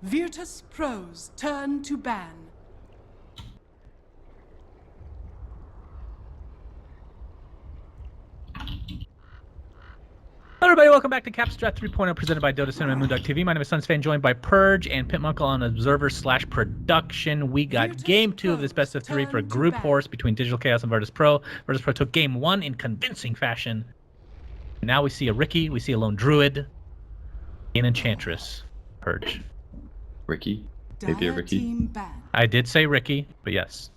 Virtus.Pro's turn to ban. Hello everybody, welcome back to Capstrat 3.0 presented by Dota Cinema and Moondog TV. My name is Sunsfan, joined by Purge and Pitmunkle on Observer/Production. We got Game 2 of this best of 3 for Group Horse between Digital Chaos and Virtus.Pro. Virtus.Pro took Game 1 in convincing fashion. Now we see a Riki, we see a Lone Druid, an Enchantress. Purge. Riki? Maybe a Riki? I did say Riki, but yes.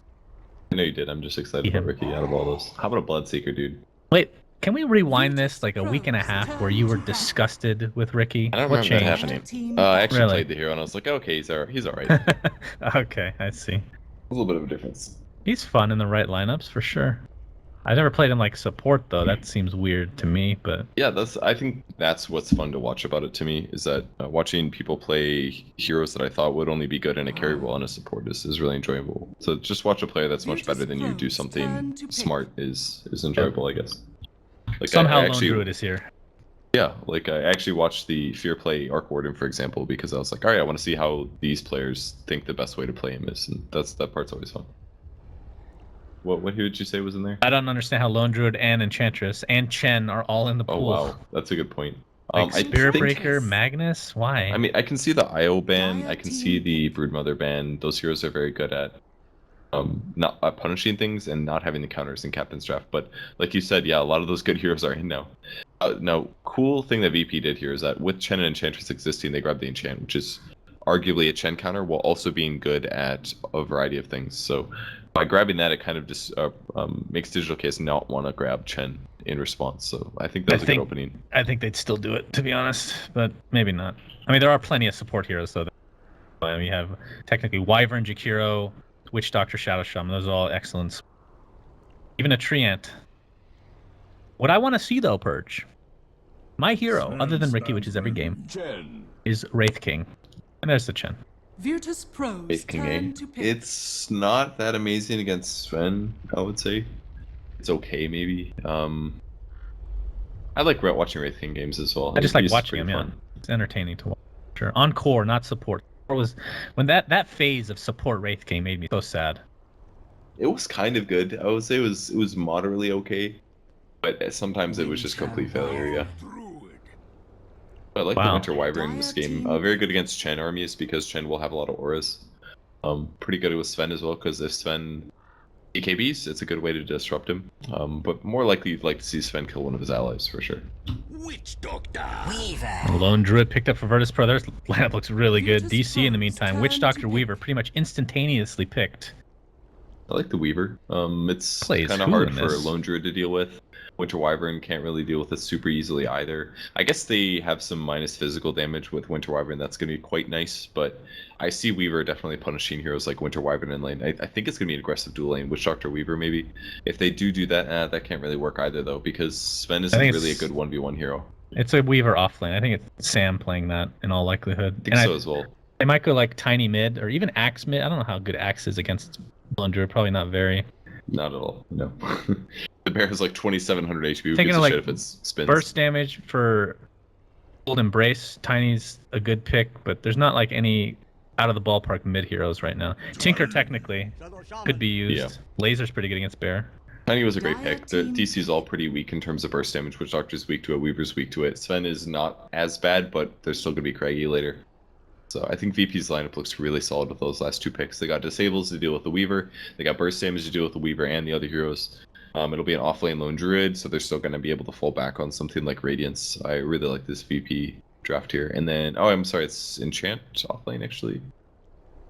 I know you did, I'm just excited about Riki out of all those. How about a Bloodseeker, dude? Wait. Can we rewind this like a week and a half where you were disgusted with Riki? I don't remember that happening. I actually played the hero and I was like, okay, he's alright. Okay, I see. A little bit of a difference. He's fun in the right lineups for sure. I've never played him like support though. That seems weird to me, but yeah, I think that's what's fun to watch about it to me, is that watching people play heroes that I thought would only be good in a carry role and a support is really enjoyable. So just watch a player that's much better than you do something smart is enjoyable, I guess. Like somehow Lone Druid is here. Yeah, like I actually watched the Fear play Arc Warden, for example, because I was like, all right, I want to see how these players think the best way to play him is, and that part's always fun. What hero did you say was in there? I don't understand how Lone Druid and Enchantress and Chen are all in the pool. Oh wow, that's a good point. Like Spirit Breaker, Magnus, why? I mean, I can see the IO ban, I can see the Broodmother ban. Those heroes are very good at not punishing things and not having the counters in Captain's Draft, but like you said, yeah, a lot of those good heroes are in now. Now, cool thing that VP did here is that with Chen and Enchantress existing, they grabbed the Enchant, which is arguably a Chen counter while also being good at a variety of things. So by grabbing that, it kind of just makes Digital Chaos not want to grab Chen in response. So I think that was a good opening. I think they'd still do it, to be honest, but maybe not. I mean, there are plenty of support heroes though. We have technically Wyvern, Jakiro, Witch Doctor, Shadow Shaman, those are all excellent. Even a Treant. What I want to see though, Purge, my hero, other than Riki, which is every game, is Wraith King. And there's the Chen. Virtus.Pro. Wraith King, it's not that amazing against Sven, I would say. It's okay, maybe. I like watching Wraith King games as well. I just like watching him, yeah. It's entertaining to watch. Sure. On core, not support. Was when that phase of support Wraith King made me so sad. It was kind of good. I would say it was moderately okay, but sometimes it was just complete failure. Yeah. But I like the Winter Wyvern in this game. Very good against Chen armies because Chen will have a lot of auras. Pretty good with Sven as well, because if Sven AKBs, it's a good way to disrupt him. But more likely you'd like to see Sven kill one of his allies for sure. Witch Doctor Weaver. Lone Druid picked up for Virtus.Pro. Their lineup looks really good. DC in the meantime, Witch Doctor Weaver pretty much instantaneously picked. I like the Weaver. It's kind of hard for Lone Druid to deal with. Winter Wyvern can't really deal with it super easily either. I guess they have some minus physical damage with Winter Wyvern. That's going to be quite nice, but I see Weaver definitely punishing heroes like Winter Wyvern in lane. I think it's going to be an aggressive dual lane, Witch Doctor Weaver maybe. If they do that, that can't really work either though, because Sven isn't really a good 1v1 hero. It's a Weaver off lane. I think it's Sam playing that in all likelihood. I think so as well. They might go like Tiny mid or even Axe mid. I don't know how good Axe is against Lone Druid. Probably not very. Not at all, no. The bear has like 2,700 HP. Who gives a like shit if it spins? Burst damage for Old Embrace. Tiny's a good pick, but there's not like any out of the ballpark mid heroes right now. Tinker technically could be used. Yeah. Laser's pretty good against bear. Tiny was a great pick. The DC's all pretty weak in terms of burst damage. Witch Doctor's weak to it, Weaver's weak to it. Sven is not as bad, but they're still gonna be craggy later. So I think VP's lineup looks really solid with those last two picks. They got Disables to deal with the Weaver. They got Burst damage to deal with the Weaver and the other heroes. It'll be an off-lane Lone Druid, so they're still going to be able to fall back on something like Radiance. I really like this VP draft here. And then, oh, I'm sorry, it's Enchant off-lane, actually.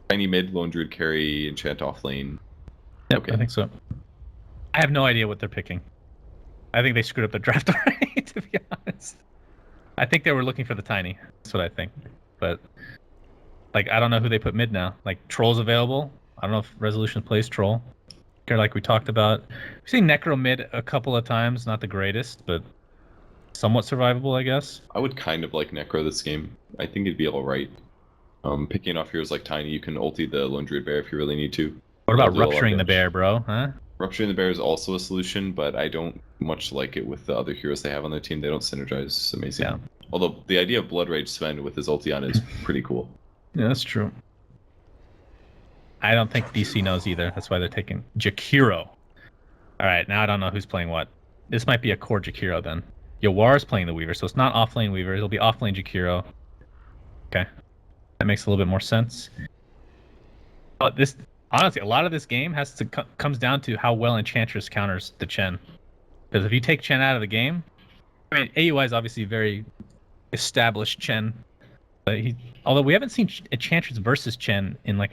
Tiny mid, Lone Druid carry, Enchant off-lane. Yep, okay. I think so. I have no idea what they're picking. I think they screwed up the draft already, to be honest. I think they were looking for the Tiny. That's what I think. But... like, I don't know who they put mid now. Like, Troll's available. I don't know if Resolution plays Troll. Like we talked about. We've seen Necro mid a couple of times. Not the greatest, but somewhat survivable, I guess. I would kind of like Necro this game. I think it'd be alright. Picking off heroes like Tiny, you can ulti the Lone Druid Bear if you really need to. What about Rupturing the Bear, bro? Huh? Rupturing the Bear is also a solution, but I don't much like it with the other heroes they have on their team. They don't synergize amazing. Yeah. Although the idea of Blood Rage Sven with his ulti on is pretty cool. Yeah, that's true. I don't think DC knows either. That's why they're taking Jakiro. All right, now I don't know who's playing what. This might be a core Jakiro then. Yowar's playing the Weaver, so it's not offlane Weaver. It'll be offlane Jakiro. Okay, that makes a little bit more sense. But this, honestly, a lot of this game comes down to how well Enchantress counters the Chen. Because if you take Chen out of the game, I mean, AUI is obviously very established Chen. But although we haven't seen Enchantress versus Chen in like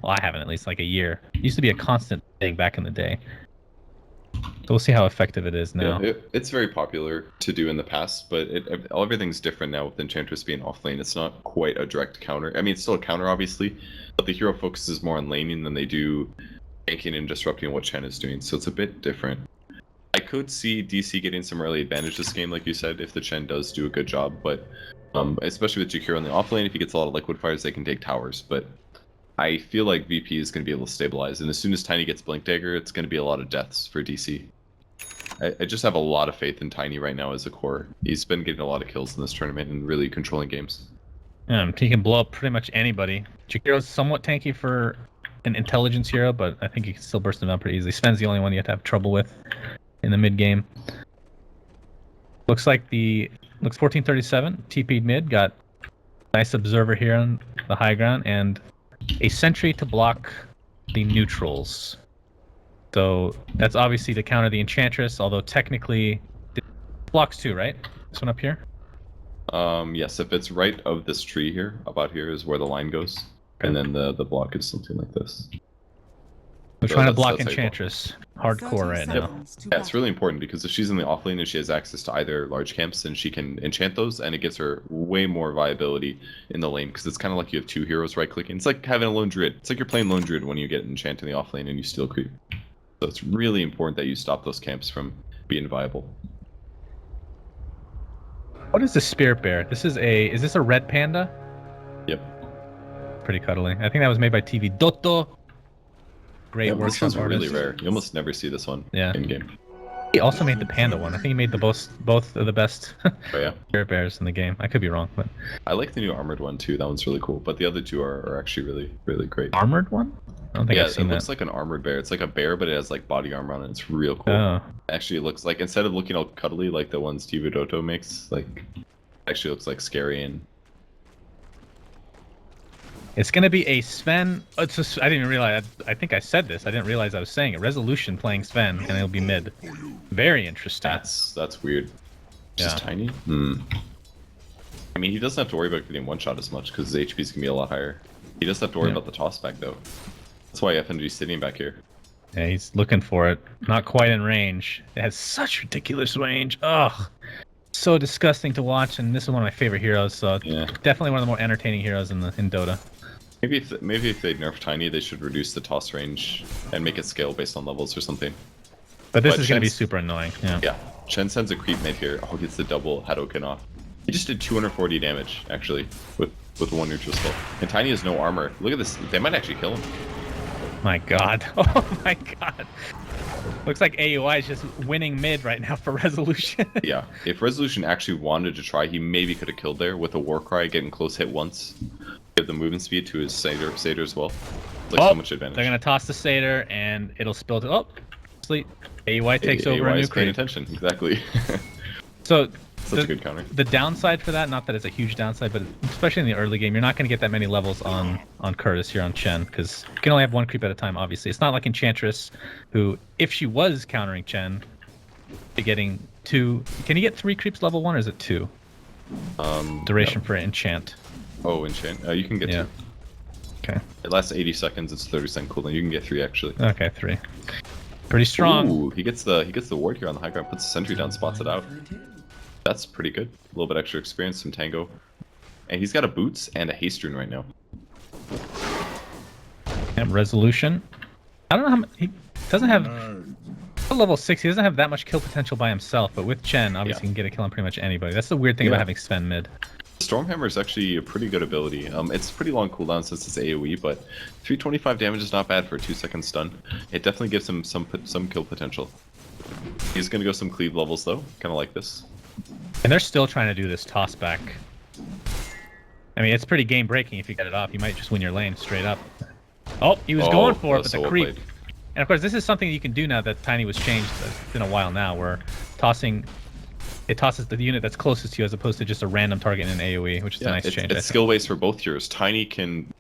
well, I haven't at least, like a year. It used to be a constant thing back in the day. So we'll see how effective it is now. Yeah, it's very popular to do in the past, but everything's different now with Enchantress being off lane. It's not quite a direct counter. I mean, it's still a counter, obviously, but the hero focuses more on laning than they do tanking and disrupting what Chen is doing, so it's a bit different. I could see DC getting some early advantage this game, like you said, if the Chen does do a good job, but especially with Jakiro in the off lane, if he gets a lot of liquid fires, they can take towers, but I feel like VP is going to be able to stabilize, and as soon as Tiny gets Blink Dagger, it's going to be a lot of deaths for DC. I just have a lot of faith in Tiny right now as a core. He's been getting a lot of kills in this tournament and really controlling games. He can blow up pretty much anybody. Jakiro's somewhat tanky for an intelligence hero, but I think he can still burst him down pretty easily. Sven's the only one you have to have trouble with in the mid game. Looks 1437 TP'd mid, got nice observer here on the high ground, and a sentry to block the neutrals. So that's obviously to counter the Enchantress, although technically it blocks too, right? This one up here? Yes, if it's right of this tree here, about here is where the line goes. Okay. And then the block is something like this. We're trying to block Enchantress hardcore right now. Yeah, it's really important because if she's in the off lane and she has access to either large camps, then she can enchant those, and it gives her way more viability in the lane because it's kind of like you have two heroes right clicking. It's like having a lone druid. It's like you're playing lone druid when you get enchant in the off lane and you steal creep. So it's really important that you stop those camps from being viable. What is the Spirit Bear? Is this a red panda? Yep. Pretty cuddly. I think that was made by TV Dotto. Great work. This one's really rare. You almost never see this one in game. He also made the panda one. I think he made both of the best Spirit Bears in the game. I could be wrong, but I like the new armored one too. That one's really cool. But the other two are actually really, really great. Armored one? I don't think I've seen that. It looks like an armored bear. It's like a bear, but it has like body armor on it. It's real cool. Oh. Actually, it looks like, instead of looking all cuddly like the ones TV Dotto makes, like, actually looks like scary. And it's gonna be a Sven. I didn't even realize. I think I said this. I didn't realize I was saying it. Resolution playing Sven, and it'll be mid. Very interesting. That's weird. Just Tiny. I mean, he doesn't have to worry about getting one shot as much because his HP is gonna be a lot higher. He doesn't have to worry about the toss back though. That's why FNG's sitting back here. Yeah, he's looking for it. Not quite in range. It has such ridiculous range. Ugh. So disgusting to watch, and this is one of my favorite heroes, so definitely one of the more entertaining heroes in Dota. Maybe if they nerf Tiny, they should reduce the toss range and make it scale based on levels or something. But this is going to be super annoying. Yeah. Chen sends a creep mid here. Oh, gets the double Hadouken off. He just did 240 damage, actually, with one neutral skill. And Tiny has no armor. Look at this. They might actually kill him. My god. Oh my god. Looks like AUI is just winning mid right now for Resolution. Yeah. If Resolution actually wanted to try, he maybe could have killed there with a Warcry, getting close hit once. Give the movement speed to his Satyr as well. Like so much advantage. They're going to toss the Satyr, and it'll spill to... Oh, sleep. AUI takes over a new paying attention. Exactly. So... Such a good counter. The downside for that, not that it's a huge downside, but especially in the early game, you're not going to get that many levels on Curtis here on Chen, because you can only have one creep at a time, obviously. It's not like Enchantress, who, if she was countering Chen, be getting 2... Can you get 3 creeps level 1, or is it 2? Duration for Enchant. Oh, Enchant. You can get 2. Okay. It lasts 80 seconds, it's 30% cooldown. You can get 3, actually. Okay, 3. Pretty strong. Ooh, he gets the ward here on the high ground, puts the sentry down, spots it out. That's pretty good. A little bit extra experience, some tango. And he's got a boots and a haste rune right now. And Resolution. I don't know how much... He doesn't have... Level 6, he doesn't have that much kill potential by himself, but with Chen, obviously he can get a kill on pretty much anybody. That's the weird thing about having Sven mid. Stormhammer is actually a pretty good ability. It's pretty long cooldown since it's AoE, but 325 damage is not bad for a 2-second stun. It definitely gives him some kill potential. He's gonna go some cleave levels though, kind of like this. And they're still trying to do this toss back. I mean, it's pretty game breaking if you get it off. You might just win your lane straight up. Oh, he was going for it, but the creep. And of course, this is something you can do now that Tiny was changed. It's been a while now, where it tosses the unit that's closest to you as opposed to just a random target in an AoE, which is a nice change. It's skill based for both heroes. Tiny can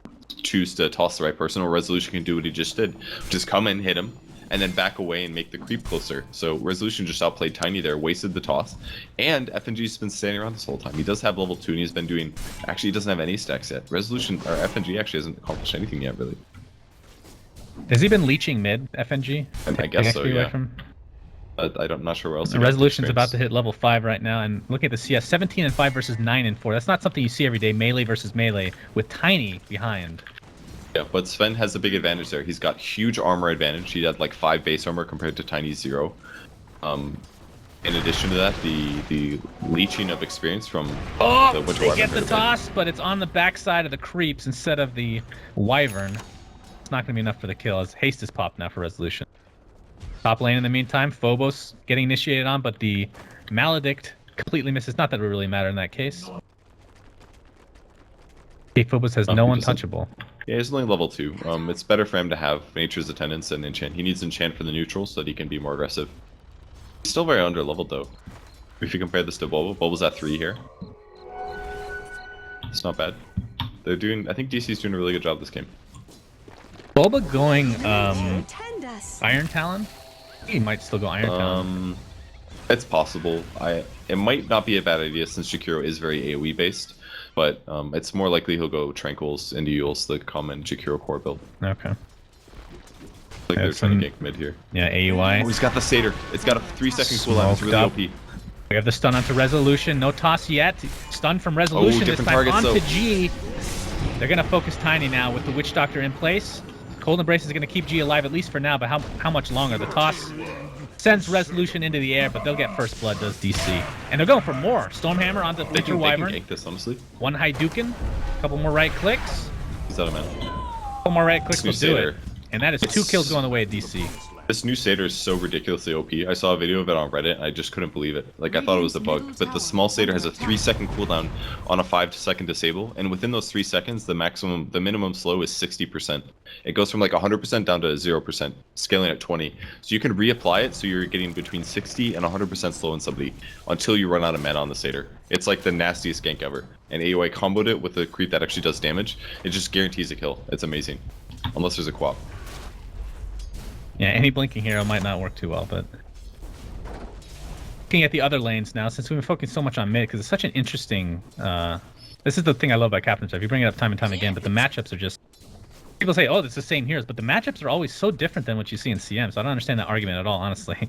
choose to toss the right person, or Resolution can do what he just did, just come in, hit him, and then back away and make the creep closer. So Resolution just outplayed Tiny there, wasted the toss, and FNG's been standing around this whole time. He does have level 2, and he's been doing... Actually, he doesn't have any stacks yet. Resolution, or FNG actually hasn't accomplished anything yet, really. Has he been leeching mid, FNG? I guess so, yeah. I'm not sure where else. Resolution's about to hit level 5 right now, and look at the CS, 17 and 5 versus 9 and 4. That's not something you see every day, melee versus melee, with Tiny behind. Yeah, but Sven has a big advantage there. He's got huge armor advantage. He had like 5 base armor compared to Tiny's 0. In addition to that, the leeching of experience from the Winter Wyvern. They get the toss, but it's on the backside of the creeps instead of the Wyvern. It's not going to be enough for the kill, as haste is popped now for Resolution. Top lane in the meantime, Phobos getting initiated on, but the Maledict completely misses. Not that it would really matter in that case. Phobos has no untouchable. Yeah, he's only level 2. It's better for him to have Nature's Attendance and Enchant. He needs Enchant for the neutral so that he can be more aggressive. He's still very under-leveled though. If you compare this to Bobo, Bobo's at 3 here. It's not bad. They're doing... I think DC's doing a really good job this game. Boba going Iron Talon? He might still go Iron Talon. It's possible. It might not be a bad idea since Jakiro is very AoE based, but it's more likely he'll go Tranquils into Yules, the common Jakiro core build. Okay. Like they're trying to gank mid here. Yeah, AUI. Oh, he's got the Satyr. It's got a 3-second cooldown. It's really OP. We have the stun onto Resolution. No toss yet. Stun from Resolution this time targets, onto G. They're going to focus Tiny now with the Witch Doctor in place. Cold Embrace is going to keep G alive at least for now, but how much longer? The toss sends Resolution into the air, but they'll get first blood, does DC. And they're going for more. Stormhammer onto Winter Wyvern. They can gank this, honestly. One Hadouken. A couple more right clicks. He's out of mana. A couple more right clicks will do it. And that is 2 kills going the way of DC. This new Satyr is so ridiculously OP. I saw a video of it on Reddit, and I just couldn't believe it. Like, I thought it was a bug. But the small Satyr has a 3-second cooldown on a 5-second disable, and within those 3 seconds, the minimum slow is 60%. It goes from like 100% down to 0%, scaling at 20. So you can reapply it, so you're getting between 60 and 100% slow in somebody until you run out of mana on the Satyr. It's like the nastiest gank ever. And AOI comboed it with a creep that actually does damage. It just guarantees a kill. It's amazing. Unless there's a co-op. Yeah, any blinking hero might not work too well, but... Looking at the other lanes now, since we've been focusing so much on mid, because it's such an interesting... This is the thing I love about Captain Chef. You bring it up time and time again, but the matchups are just... People say, oh, it's the same heroes, but the matchups are always so different than what you see in CM, so I don't understand that argument at all, honestly.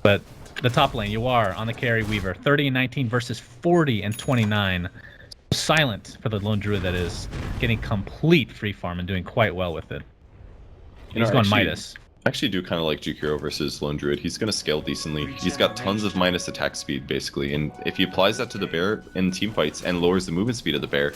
But the top lane, you are on the carry Weaver. 30 and 19 versus 40 and 29. Silent for the lone druid, that is. Getting complete free farm and doing quite well with it. He's going Midas. I actually do kind of like Jukiro versus Lone Druid. He's going to scale decently. He's got tons of minus attack speed, basically. And if he applies that to the bear in team fights and lowers the movement speed of the bear,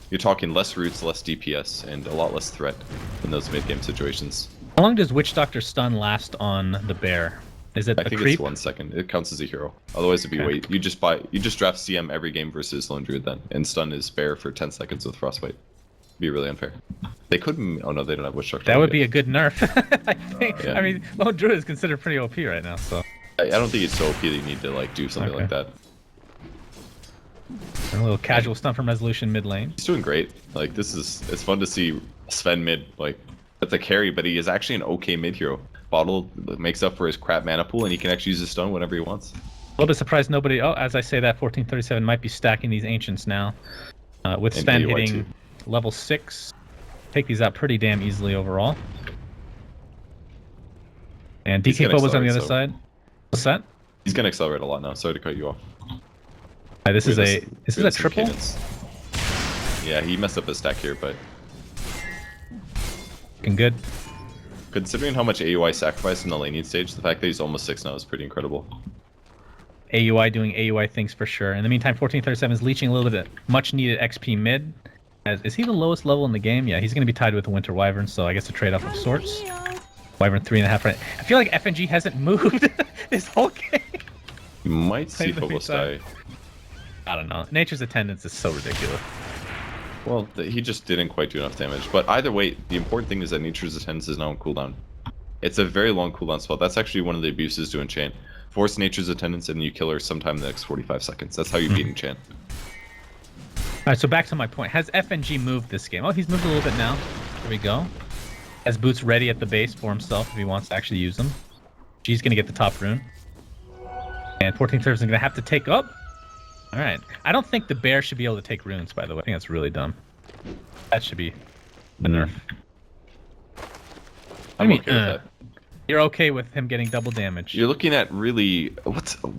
you're talking less roots, less DPS, and a lot less threat in those mid-game situations. How long does Witch Doctor stun last on the bear? Is it I think it's 1 second. It counts as a hero. Otherwise, it'd be wait. You just draft CM every game versus Lone Druid then, and stun is bear for 10 seconds with Frostbite. Be really unfair. They couldn't. Oh no, they don't have Witch Doctor. That would be a good nerf. I think. Yeah. I mean, Lone Druid is considered pretty OP right now, so. I don't think it's so OP that you need to like do something like that. A little casual stun from Resolution mid lane. He's doing great. Like it's fun to see Sven mid. Like that's a carry, but he is actually an okay mid hero. Bottle makes up for his crap mana pool, and he can actually use his stun whenever he wants. A little bit surprised nobody. Oh, as I say that, 1437 might be stacking these ancients now, with Sven hitting level 6. Take these out pretty damn easily overall. And DK was on the other side. What's that? He's gonna accelerate a lot now. Sorry to cut you off. This is a triple? Yeah, he messed up his stack here, but looking good. Considering how much AUI sacrificed in the laning stage, the fact that he's almost 6 now is pretty incredible. AUI doing AUI things for sure. In the meantime, 1437 is leeching a little bit much needed XP mid. Is he the lowest level in the game? Yeah, he's going to be tied with the Winter Wyvern, so I guess a trade-off of sorts. Wyvern 3.5 right. I feel like FNG hasn't moved this whole game. You might see Phobos die. I don't know. Nature's Attendance is so ridiculous. Well, he just didn't quite do enough damage. But either way, the important thing is that Nature's Attendance is now on cooldown. It's a very long cooldown spell. That's actually one of the abuses to enchant. Force Nature's Attendance and you kill her sometime in the next 45 seconds. That's how you beat enchant. Alright, so back to my point. Has FNG moved this game? Oh, he's moved a little bit now. There we go. Has Boots ready at the base for himself if he wants to actually use them. G's going to get the top rune. And 14th Servant is going to have to take up. Alright. I don't think the bear should be able to take runes, by the way. I think that's really dumb. That should be the nerf. I'm okay with that. You're okay with him getting double damage. You're looking at really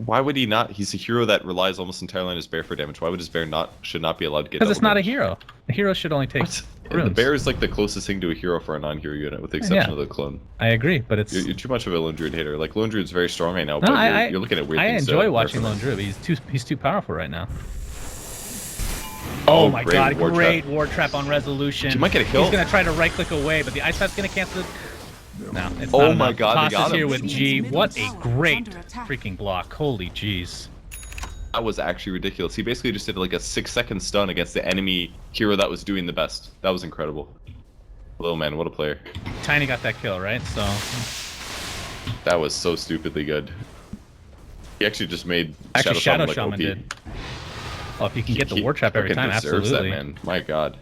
why would he not? He's a hero that relies almost entirely on his bear for damage. Why would his bear should not be allowed to get double Because it's not damage? a hero. A hero should only take runes. The bear is like the closest thing to a hero for a non-hero unit, with the exception of the clone. I agree, but it's You're too much of a Lone Druid hater. Like Lone Druid's very strong right now, but you're looking at weird things. I enjoy watching Lone Druid, but he's too powerful right now. Oh my god, great ward trap on Resolution. You might get a kill. He's gonna try to right click away, but the ice trap's gonna cancel it. No, it's not. Oh my god, Toss is here with G. What a great freaking block. Holy jeez. That was actually ridiculous. He basically just did like a 6-second stun against the enemy hero that was doing the best. That was incredible. Hello, man, what a player. Tiny got that kill, right? So that was so stupidly good. He actually just made Shadow Shaman did. Oh, if he can get the ward trap every time, absolutely. That, man. My god.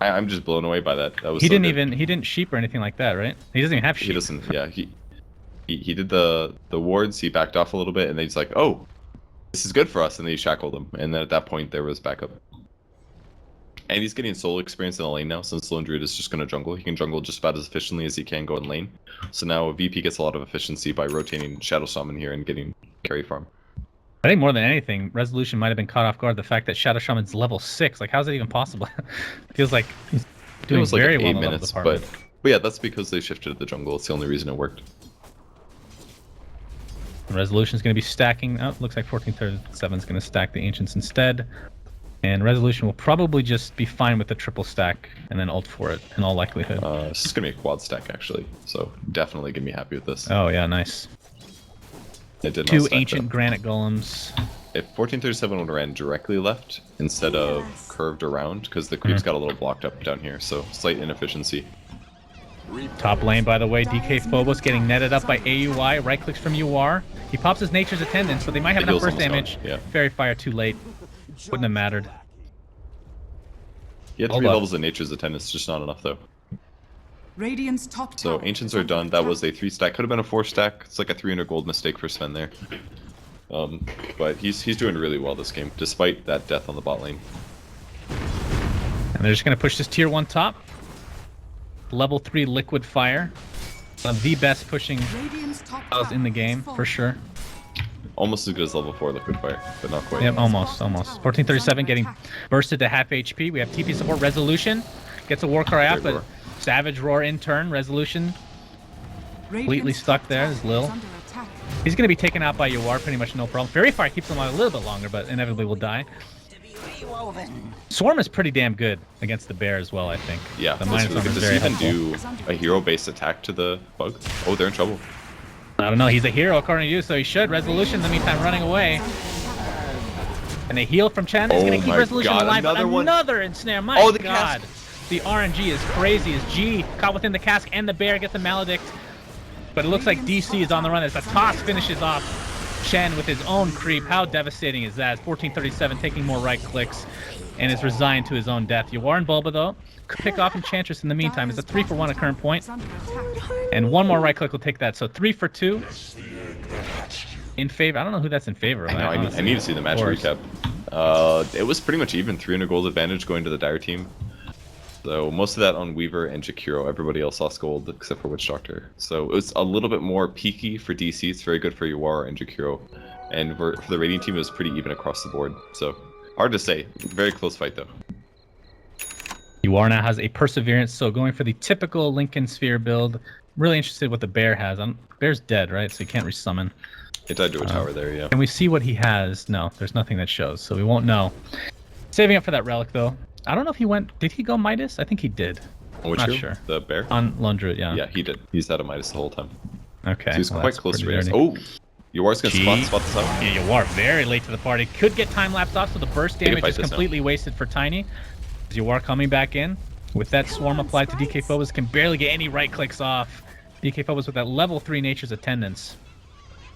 I'm just blown away by that. That was he didn't sheep or anything like that, right? He doesn't even have sheep. He doesn't. Yeah, he did the wards. He backed off a little bit, and then he's like, "Oh, this is good for us." And then he shackled him, and then at that point there was backup. And he's getting solo experience in the lane now, since Lone Druid is just going to jungle. He can jungle just about as efficiently as he can go in lane. So now VP gets a lot of efficiency by rotating Shadow Shaman here and getting carry farm. I think more than anything, Resolution might have been caught off guard the fact that Shadow Shaman's level 6. Like, how's that even possible? Feels like he's doing very well in the level department. But yeah, that's because they shifted to the jungle. It's the only reason it worked. Resolution's going to be stacking. Oh, looks like 1437's going to stack the Ancients instead. And Resolution will probably just be fine with the triple stack and then ult for it in all likelihood. This is going to be a quad stack, actually. So definitely going to be happy with this. Oh, yeah, nice. It did 2 ancient granite golems. If 1437 would have ran directly left instead of curved around, because the creeps got a little blocked up down here, so slight inefficiency. Top lane, by the way, DK Phobos getting netted up by AUI. Right clicks from UR. He pops his Nature's Attendance, so they might have enough burst damage. Yeah. Fairy Fire too late. Wouldn't have mattered. He had 3 levels of Nature's Attendance, just not enough though. Radiant's top so Ancients are done. That was a 3 stack. Could have been a 4 stack. It's like a 300 gold mistake for Sven there. But he's doing really well this game, despite that death on the bot lane. And they're just going to push this tier 1 top. Level 3 Liquid Fire. One of the best pushing spells in the game, for sure. Almost as good as level 4 Liquid Fire, but not quite. Yep, almost. 1437 getting bursted to half HP. We have TP support. Resolution gets a war cry out, but Savage Roar in turn. Resolution completely stuck there is Lil. He's going to be taken out by UR, pretty much no problem. Fairy Fire keeps him on a little bit longer, but inevitably will die. Swarm is pretty damn good against the bear as well, I think. Yeah, the minus does he even do a hero-based attack to the bug? Oh, they're in trouble. I don't know. He's a hero according to you, so he should. Resolution in the meantime running away. And a heal from Chen is going to keep Resolution alive. Another ensnare. My god. The RNG is crazy as G caught within the cask and the bear gets a maledict. But it looks like DC is on the run as the toss finishes off Chen with his own creep. How devastating is that? It's 1437 taking more right clicks and is resigned to his own death. You are in Bulba though. Could pick off Enchantress in the meantime. It's a 3-for-1 at current point. And 1 more right click will take that. So 3 for 2 in favor. I don't know who that's in favor of. I need to see the match recap. It was pretty much even 300 gold advantage going to the Dire team. So most of that on Weaver and Jakiro. Everybody else lost gold except for Witch Doctor. So it was a little bit more peaky for DC. It's very good for UR and Jakiro. And for the Radiant team, it was pretty even across the board. So hard to say. Very close fight though. UR now has a Perseverance, so going for the typical Lincoln Sphere build. Really interested what the bear has. Bear's dead, right? So he can't resummon. It died to a tower there, yeah. Can we see what he has? No, there's nothing that shows, so we won't know. Saving up for that relic though. I don't know if he went. Did he go Midas? I think he did. Which not group? Sure. The bear? On Lone Druid, yeah. Yeah, he did. He's had a Midas the whole time. Okay. So he's quite close to Midas. Oh! Yuar's gonna spot this out. Yeah, Yuar very late to the party. Could get time lapsed off, so the burst damage is completely wasted for Tiny. Yuar coming back in with that swarm applied to DK Phobos, can barely get any right clicks off. DK Phobos with that level 3 Nature's Attendance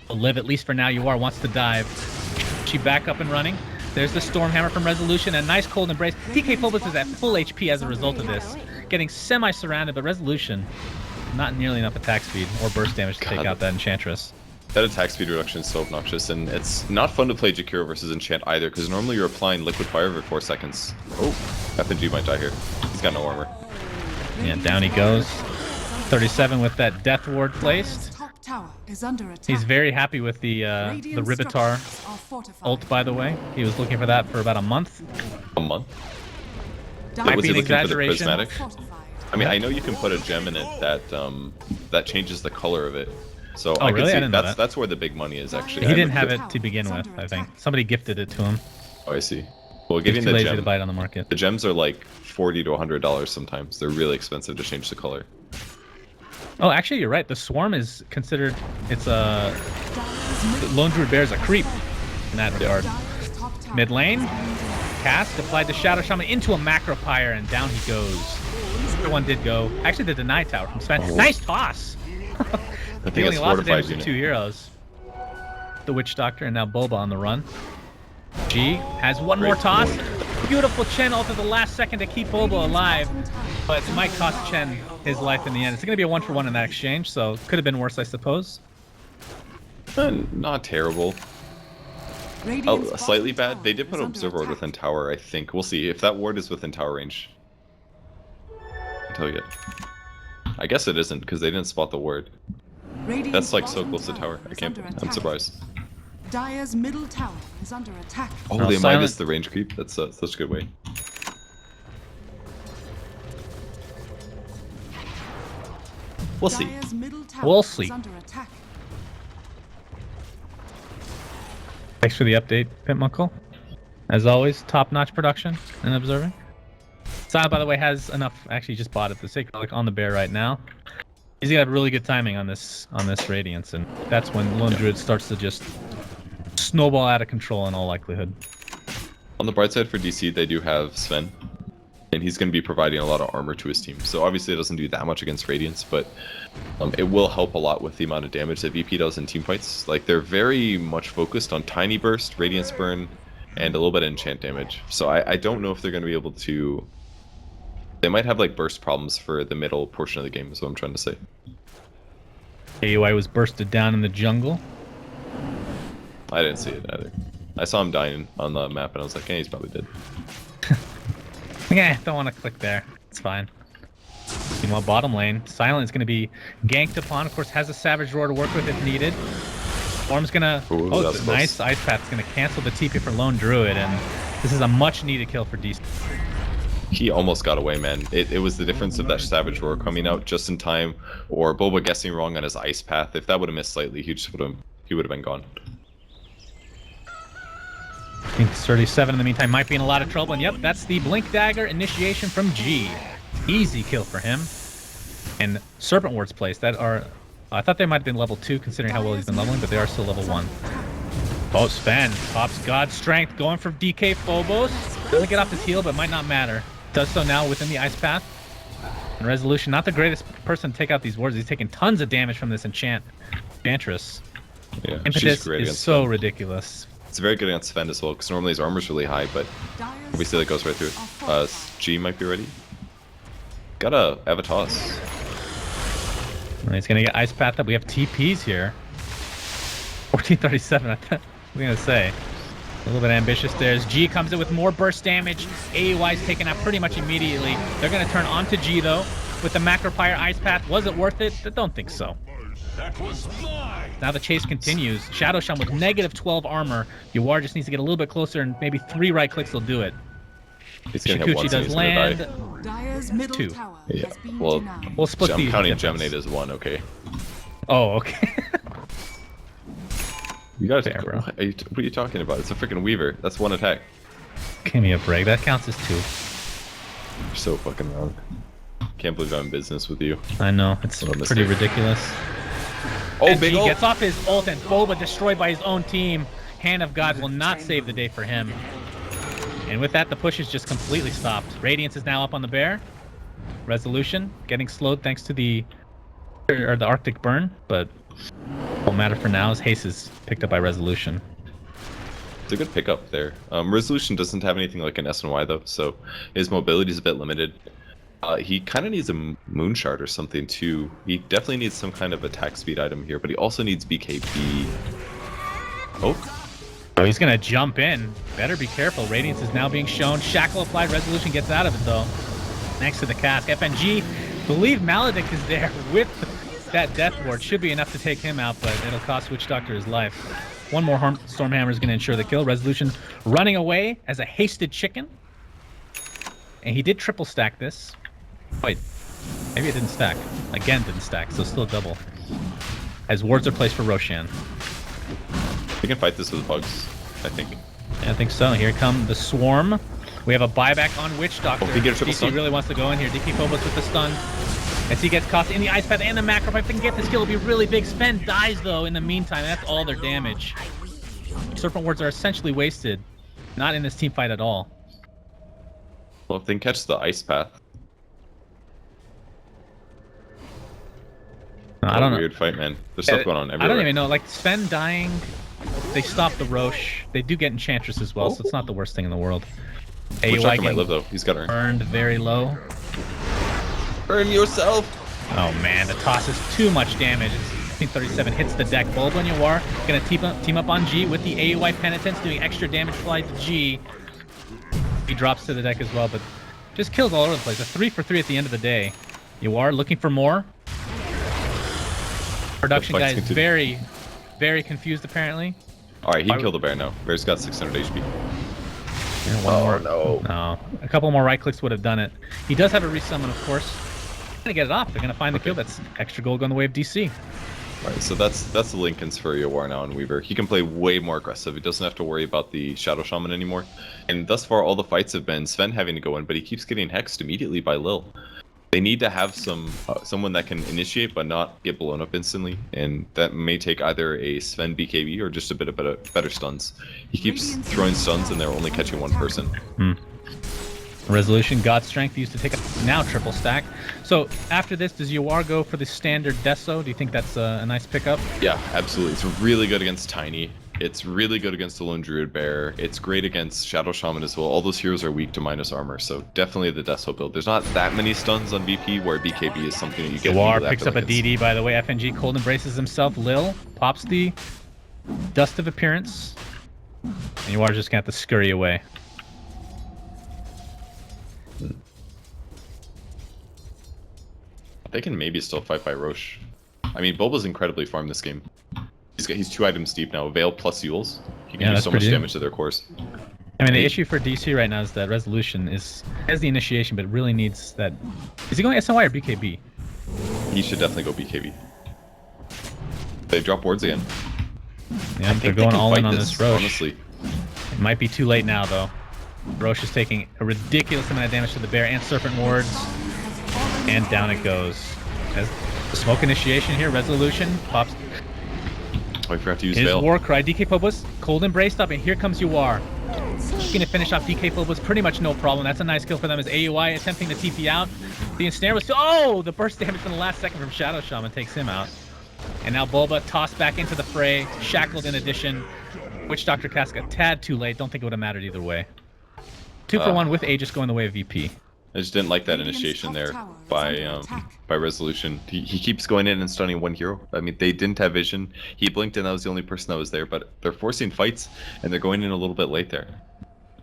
will live, at least for now. Yuar wants to dive. She back up and running. There's the Stormhammer from Resolution, a nice cold embrace. DK Phobos is at full HP as a result of this, getting semi-surrounded, but Resolution not nearly enough attack speed or burst damage to take out that Enchantress. That attack speed reduction is so obnoxious, and it's not fun to play Jakiro versus Enchant either, because normally you're applying Liquid Fire every 4 seconds. Oh, FNG might die here. He's got no armor. Yeah, down he goes. 37 with that Death Ward placed. He's very happy with the Ribitar ult, by the way. He was looking for that for about a month. A month? Might was be he an looking for the exaggeration. prismatic? I mean, I know you can put a gem in it that changes the color of it. So I can really? see I didn't know that. that's where the big money is actually. He didn't have it to begin with, I think. Somebody gifted it to him. Oh, I see. Well, He's getting too the lazy gem, to buy it on the market. the gems are like $40 to $100 sometimes. They're really expensive to change the color. Oh, actually, you're right. The Swarm is considered, it's a... Lone Druid Bear is a creep in that regard. Mid lane, cast, applied the Shadow Shaman into a Macro Pyre, and down he goes. The one did go. Actually, the Deny Tower from Sven. Nice toss! I think Dealing it's lots of fortified damage to unit. 2 heroes. The Witch Doctor and now Boba on the run. G has one more toss. Beautiful Chen ult at the last second to keep Boba alive, but it might cost Chen his life in the end. It's going to be a 1-for-1 in that exchange, so it could have been worse, I suppose. Not terrible. Oh, slightly bad. They did put an Observer Ward within tower, I think. We'll see if that ward is within tower range. I'll tell you. I guess it isn't, because they didn't spot the ward. That's like so close to tower. I'm surprised. Dire's middle tower is under attack. Oh, No, they might silent. miss the range creep. That's such a good way. We'll see. Dire's middle tower We'll is see. under attack. Thanks for the update, Pitmuckle. As always, top-notch production and observing. Silent, by the way, has enough. Actually, just bought it. The Sacred Relic on the bear right now. He's gonna have really good timing on this Radiance, and that's when Lone Druid starts to just snowball out of control in all likelihood. On the bright side for DC, they do have Sven, and he's going to be providing a lot of armor to his team. So obviously it doesn't do that much against Radiance, but it will help a lot with the amount of damage that VP does in team fights. Like, they're very much focused on Tiny Burst, Radiance Burn, and a little bit of enchant damage. So I don't know if they're going to be able to... They might have like burst problems for the middle portion of the game, is what I'm trying to say. AUI was bursted down in the jungle. I didn't see it either. I saw him dying on the map, and I was like, hey, he's probably dead. Yeah, don't want to click there. It's fine. Meanwhile, bottom lane, Silent is going to be ganked upon. Of course, has a Savage Roar to work with if needed. Form's going to... Ooh, oh, that's it's a nice Ice Path's going to cancel the TP for Lone Druid, and this is a much-needed kill for DC. He almost got away, man. It was the difference of that Savage Roar coming out just in time, or Boba guessing wrong on his Ice Path. If that would have missed slightly, he would have been gone. I think 37 in the meantime might be in a lot of trouble, and yep, that's the Blink Dagger initiation from G. Easy kill for him. And Serpent Wards placed that are... I thought they might have been level 2 considering how well he's been leveling, but they are still level 1. Oh, Sven pops God Strength going for DK Phobos. Doesn't get off his heal, but might not matter. Does so now within the Ice Path. And Resolution, not the greatest person to take out these wards. He's taking tons of damage from this Enchantress. Yeah, Impetus she's great is against so Sven. ridiculous. It's very good against Sven as well, because normally his armor's really high, but obviously that goes right through it. G might be ready. Got a Avatos. And he's gonna get Ice Path up. We have TPs here. 1437, I thought we were gonna say. A little bit ambitious there. As G comes in with more burst damage. AUI's taken out pretty much immediately. They're gonna turn onto G though. With the Macro Pyre Ice Path. Was it worth it? I don't think so. Now the chase continues. Shadow Shaman with negative 12 armor. Yuar just needs to get a little bit closer, and maybe 3 right clicks will do it. He's gonna hit once Shikuchi and does he's gonna land. die. Dire's middle 2. tower Yeah, has been well, denied. We'll split I'm the counting difference. Geminate as 1, okay. Oh, okay. You gotta Fair, bro. what are you talking about? It's a freaking Weaver. That's 1 attack. Give me a break. That counts as 2. You're so fucking wrong. Can't believe I'm in business with you. I know. It's What a pretty mistake. ridiculous. Oh, and big he ult. gets off his ult, and Boba destroyed by his own team. Hand of God will not save the day for him. And with that, the push is just completely stopped. Radiance is now up on the bear. Resolution getting slowed thanks to the Arctic burn, but won't matter for now as Haste is picked up by Resolution. It's a good pickup there. Resolution doesn't have anything like an SNY though, so his mobility is a bit limited. He kind of needs a moon shard or something too. He definitely needs some kind of attack speed item here, but he also needs BKB. Oh, he's gonna jump in. Better be careful. Radiance is now being shown. Shackle applied. Resolution gets out of it though. Next to the cask. FNG, believe Maledict is there with that death ward. Should be enough to take him out, but it'll cost Witch Doctor his life. One more Stormhammer is gonna ensure the kill. Resolution running away as a hasted chicken. And he did triple stack this. Wait, maybe it didn't stack. Again, didn't stack, so still a double. As wards are placed for Roshan. We can fight this with bugs, I think. Yeah, I think so. Here come the swarm. We have a buyback on Witch Doctor. Oh, he get a triple DC stun? really wants to go in here. DK Phobos with the stun. As he gets caught in the ice path and the macro, if they can get this kill, it'll be really big. Sven dies though in the meantime. That's all their damage. Serpent wards are essentially wasted. Not in this team fight at all. Well, if they can catch the ice path. I don't know. Weird fight, man. There's stuff going on everywhere. I don't even know. Like Sven dying, they stop the Roche. They do get Enchantress as well, so it's not the worst thing in the world. Witch AUI Doctor might getting live though. He's got to earn. burned very low. Earn yourself. Oh man, the toss is too much damage. 37 hits the deck. Bulba and Yawar gonna team up on G with the AUI Penitence, doing extra damage fly to G. He drops to the deck as well, but just kills all over the place. A 3 for 3 at the end of the day. Yawar looking for more. Production guy is very, very confused apparently. Alright, he can kill the bear now. Bear's got 600 HP. No. A couple more right clicks would have done it. He does have a resummon, of course. Gonna get it off. They're gonna find the kill. That's extra gold on the way of DC. Alright, so that's the Lincolns for Yawar now and Weaver. He can play way more aggressive. He doesn't have to worry about the Shadow Shaman anymore. And thus far, all the fights have been Sven having to go in, but he keeps getting hexed immediately by Lil. They need to have someone that can initiate but not get blown up instantly, and that may take either a Sven BKB or just a bit of better stuns. He keeps throwing stuns and they're only catching one person. Resolution, God Strength used to take a now triple stack. So after this, does Yawar go for the standard Deso? Do you think that's a nice pickup? Yeah, absolutely. It's really good against Tiny. It's really good against the Lone Druid Bear. It's great against Shadow Shaman as well. All those heroes are weak to minus armor, so definitely the Deso build. There's not that many stuns on VP where BKB is something that you get. Yawar picks up a DD, by the way. FNG cold embraces himself. Lil pops the Dust of Appearance. And Yawar's just gonna have to scurry away. They can maybe still fight by Roche. I mean, Bulba's incredibly farmed this game. He's 2 items deep now. Veil plus Yules. He can do so much damage to their cores. I mean, the issue for DC right now is that Resolution has the initiation, but really needs that. Is he going SNY or BKB? He should definitely go BKB. They drop wards again. Yeah, they're going all in on this Roche. Honestly. It might be too late now, though. Roche is taking a ridiculous amount of damage to the bear and serpent wards. And down it goes. As the smoke initiation here, Resolution pops. Oh, I forgot to use His Veil. war cry, DK Phobos, cold embraced up, and here comes Yawar. He's gonna finish off DK Phobos pretty much no problem. That's a nice kill for them as AUI attempting to TP out. The ensnare was the burst damage from the last second from Shadow Shaman takes him out. And now Bulba tossed back into the fray, shackled in addition. Witch Doctor Cask a tad too late. Don't think it would have mattered either way. 2 for 1 with Aegis going the way of VP. I just didn't like that initiation there by Resolution. He keeps going in and stunning one hero. I mean, they didn't have vision. He blinked and that was the only person that was there, but they're forcing fights and they're going in a little bit late there.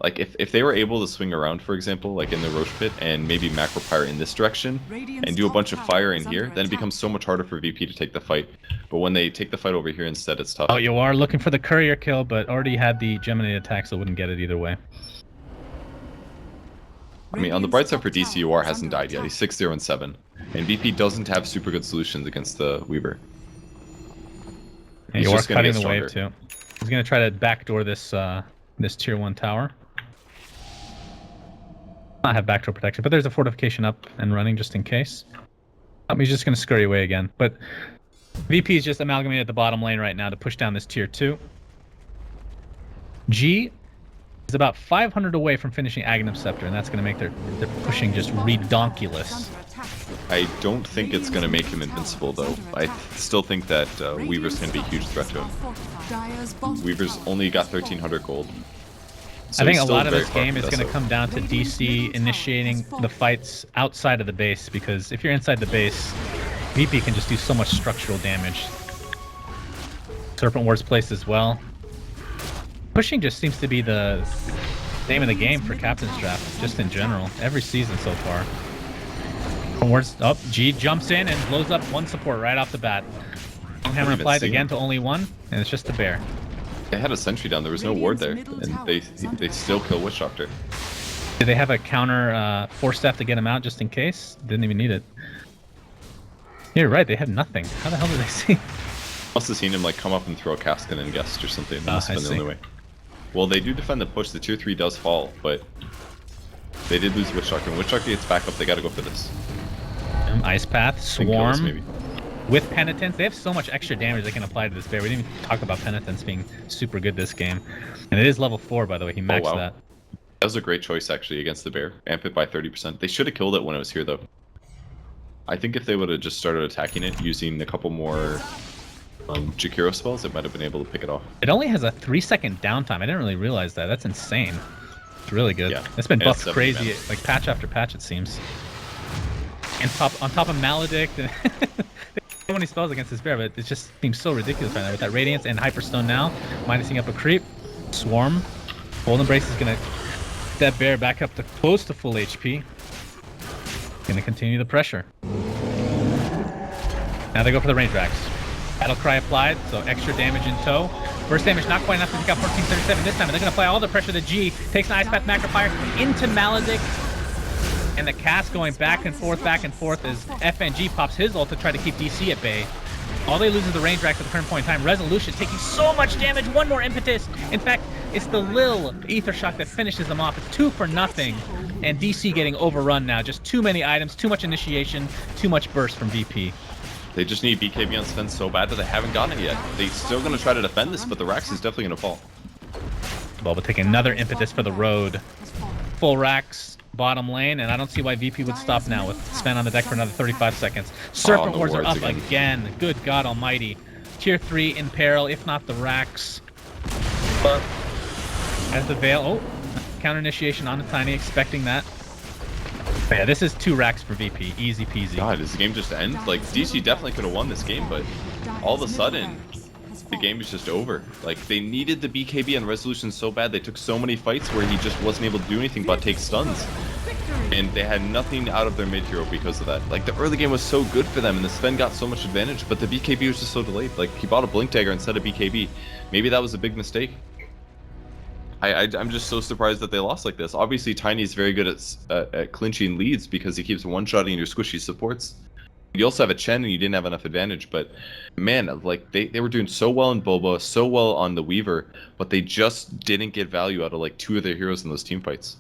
Like, if they were able to swing around, for example, like in the Roche pit, and maybe macro pyre in this direction, and do a bunch of fire in here, then it becomes so much harder for VP to take the fight. But when they take the fight over here instead, it's tough. Oh, Yawar looking for the courier kill, but already had the Gemini attack, so wouldn't get it either way. I mean, on the bright side for DC, Yawar hasn't died yet. He's 6-0 and 7. And VP doesn't have super good solutions against the Weaver. And Yawar cutting the wave too. He's going to try to backdoor this this tier 1 tower. Not have backdoor protection, but there's a fortification up and running just in case. He's just going to scurry away again. But VP is just amalgamated at the bottom lane right now to push down this tier 2. G is about 500 away from finishing Aghanim Scepter, and that's going to make their pushing just redonkulous. I don't think it's going to make him invincible, though. I still think that Weaver's going to be a huge threat to him. Weaver's only got 1,300 gold. So I think he's a still lot of very this far game from is going to Deso. come down to DC initiating the fights outside of the base, because if you're inside the base, VP can just do so much structural damage. Serpent Ward's placed as well. Pushing just seems to be the name of the game for Captain's Draft, just in general, every season so far. Ward's up, G jumps in and blows up one support right off the bat. Hammer applied again to only one, and it's just a bear. They had a sentry down, there was no ward there, and they still kill Witch Doctor. Did they have a counter force staff to get him out just in case? Didn't even need it. You're right, they had nothing. How the hell did they see? Must have seen him like come up and throw a casket and guest or something. That must have been the only way. Well, they do defend the push. The tier 3 does fall, but they did lose Witch Doctor. When Witch Doctor gets back up, they gotta go for this. Ice Path, Kills, Swarm, maybe. with Penitence. They have so much extra damage they can apply to this bear. We didn't even talk about Penitence being super good this game. And it is level 4, by the way. He maxed wow. that. That was a great choice, actually, against the bear. Amp it by 30%. They should have killed it when it was here, though. I think if they would have just started attacking it using a couple more Jakiro spells, it might have been able to pick it off. It only has a 3-second downtime. I didn't really realize that. That's insane. It's really good. Yeah. It's been And buffed it's crazy, 70 like patch after patch, it seems. And on top of Maledict, and so many spells against this bear, but it just seems so ridiculous right now with that Radiance and Hyperstone now, minusing up a creep. Swarm. Cold Embrace is gonna get that bear back up to close to full HP. Gonna continue the pressure. Now they go for the range racks. Battle Cry applied, so extra damage in tow. First damage not quite enough to take out 1437 this time, and they're gonna apply all the pressure to G. Takes an Ice Path Macro Fire into Maledict. And the cast going back and forth as FNG pops his ult to try to keep DC at bay. All they lose is the range racks at the current point in time. Resolution taking so much damage, one more impetus. In fact, it's the Lil Ether Shock that finishes them off. It's 2 for nothing. And DC getting overrun now. Just too many items, too much initiation, too much burst from VP. They just need BKB on Sven so bad that they haven't gotten it yet. They're still going to try to defend this, but the Rax is definitely going to fall. Boba taking another impetus for the road. Full Rax, bottom lane, and I don't see why VP would stop now with Sven on the deck for another 35 seconds. Serpent Wards are up again. Good God almighty. Tier 3 in peril, if not the Rax. But as the Veil, counter initiation on the Tiny, expecting that. But yeah, this is 2 racks for VP, easy peasy. God, does the game just end? Like, DC definitely could have won this game, but all of a sudden, the game is just over. Like, they needed the BKB and resolution so bad, they took so many fights where he just wasn't able to do anything but take stuns. And they had nothing out of their mid-hero because of that. Like, the early game was so good for them, and the Sven got so much advantage, but the BKB was just so delayed. Like, he bought a Blink Dagger instead of BKB. Maybe that was a big mistake. I'm just so surprised that they lost like this. Obviously, Tiny's very good at clinching leads because he keeps one-shotting your squishy supports. You also have a Chen and you didn't have enough advantage, but man, like they were doing so well in Boba, so well on the Weaver, but they just didn't get value out of like 2 of their heroes in those team fights.